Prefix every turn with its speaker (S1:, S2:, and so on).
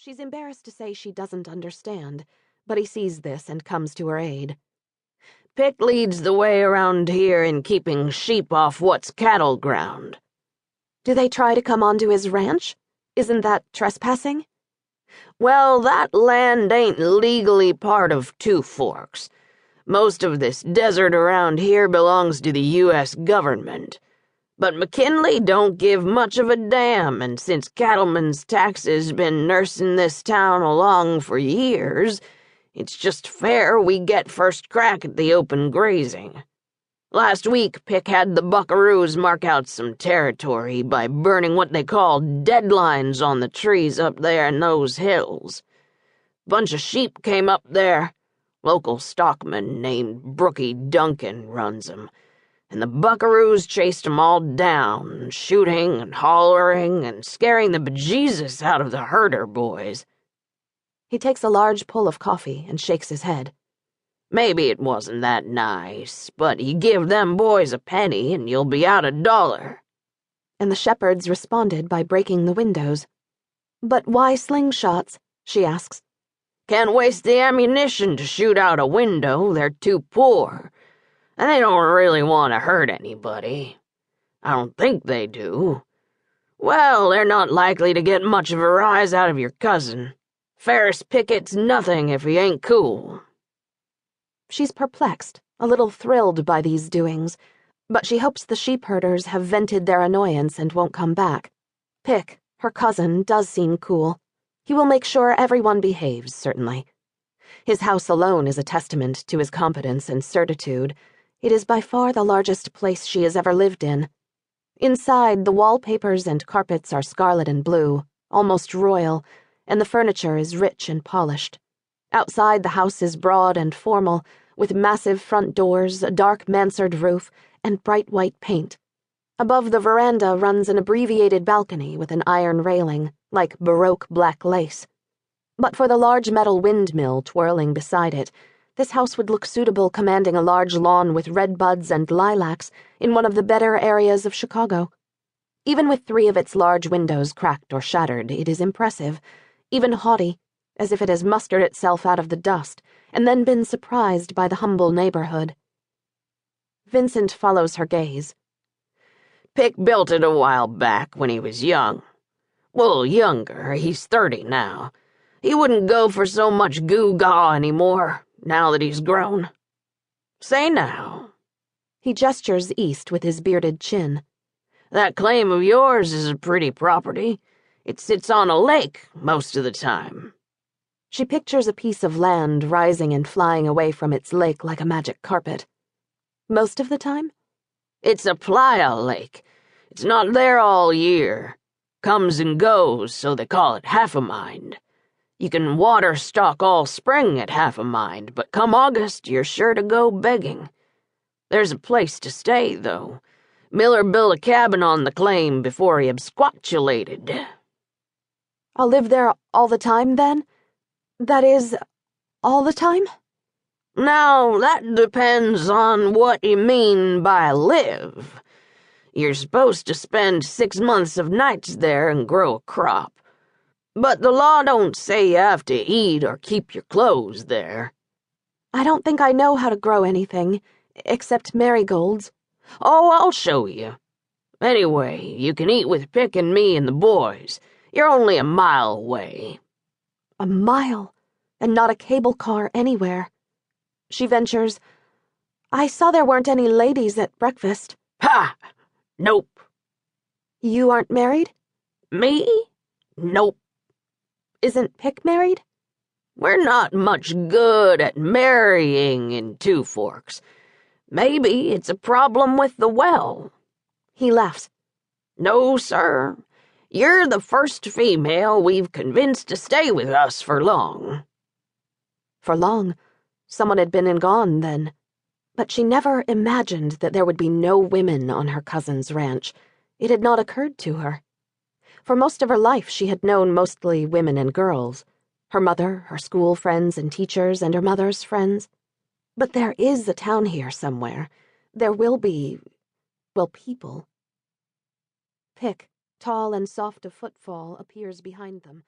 S1: She's embarrassed to say she doesn't understand, but he sees this and comes to her aid.
S2: Pick leads the way around here in keeping sheep off what's cattle ground.
S1: Do they try to come onto his ranch? Isn't that trespassing?
S2: Well, that land ain't legally part of Two Forks. Most of this desert around here belongs to the U.S. government. But McKinley don't give much of a damn, and since cattlemen's taxes been nursing this town along for years, it's just fair we get first crack at the open grazing. Last week, Pick had the buckaroos mark out some territory by burning what they call deadlines on the trees up there in those hills. Bunch of sheep came up there. Local stockman named Brookie Duncan runs 'em. And the buckaroos chased 'em all down, shooting and hollering and scaring the bejesus out of the herder boys.
S1: He takes a large pull of coffee and shakes his head.
S2: Maybe it wasn't that nice, but you give them boys a penny and you'll be out $1.
S1: And the shepherds responded by breaking the windows. But why slingshots? She asks.
S2: Can't waste the ammunition to shoot out a window, they're too poor. And they don't really want to hurt anybody. I don't think they do. Well, they're not likely to get much of a rise out of your cousin. Ferris Pickett's nothing if he ain't cool.
S1: She's perplexed, a little thrilled by these doings, but she hopes the sheepherders have vented their annoyance and won't come back. Pick, her cousin, does seem cool. He will make sure everyone behaves, certainly. His house alone is a testament to his competence and certitude. It is by far the largest place she has ever lived in. Inside, the wallpapers and carpets are scarlet and blue, almost royal, and the furniture is rich and polished. Outside, the house is broad and formal, with massive front doors, a dark mansard roof, and bright white paint. Above the veranda runs an abbreviated balcony with an iron railing, like Baroque black lace. But for the large metal windmill twirling beside it, this house would look suitable commanding a large lawn with redbuds and lilacs in one of the better areas of Chicago. Even with 3 of its large windows cracked or shattered, it is impressive, even haughty, as if it has mustered itself out of the dust and then been surprised by the humble neighborhood. Vincent follows her gaze.
S2: Pick built it a while back when he was young. Well, younger, he's 30 now. He wouldn't go for so much goo-gaw anymore, now that he's grown. Say now.
S1: He gestures east with his bearded chin.
S2: That claim of yours is a pretty property. It sits on a lake most of the time.
S1: She pictures a piece of land rising and flying away from its lake like a magic carpet. Most of the time?
S2: It's a playa lake. It's not there all year. Comes and goes, so they call it half a mind. You can water stock all spring at half a mind, but come August, you're sure to go begging. There's a place to stay, though. Miller built a cabin on the claim before he absquatulated.
S1: I'll live there all the time, then? That is, all the time?
S2: Now, that depends on what you mean by live. You're supposed to spend 6 months of nights there and grow a crop. But the law don't say you have to eat or keep your clothes there.
S1: I don't think I know how to grow anything, except marigolds.
S2: Oh, I'll show you. Anyway, you can eat with Pick and me and the boys. You're only a mile away.
S1: A mile, and not a cable car anywhere. She ventures, I saw there weren't any ladies at breakfast.
S2: Ha! Nope.
S1: You aren't married?
S2: Me? Nope.
S1: Isn't Pick married?
S2: We're not much good at marrying in Two Forks. Maybe it's a problem with the well.
S1: He laughs.
S2: No, sir. You're the first female we've convinced to stay with us for long.
S1: For long. Someone had been and gone, then. But she never imagined that there would be no women on her cousin's ranch. It had not occurred to her. For most of her life, she had known mostly women and girls. Her mother, her school friends and teachers, and her mother's friends. But there is a town here somewhere. There will be, well, people. Pick, tall and soft of footfall, appears behind them.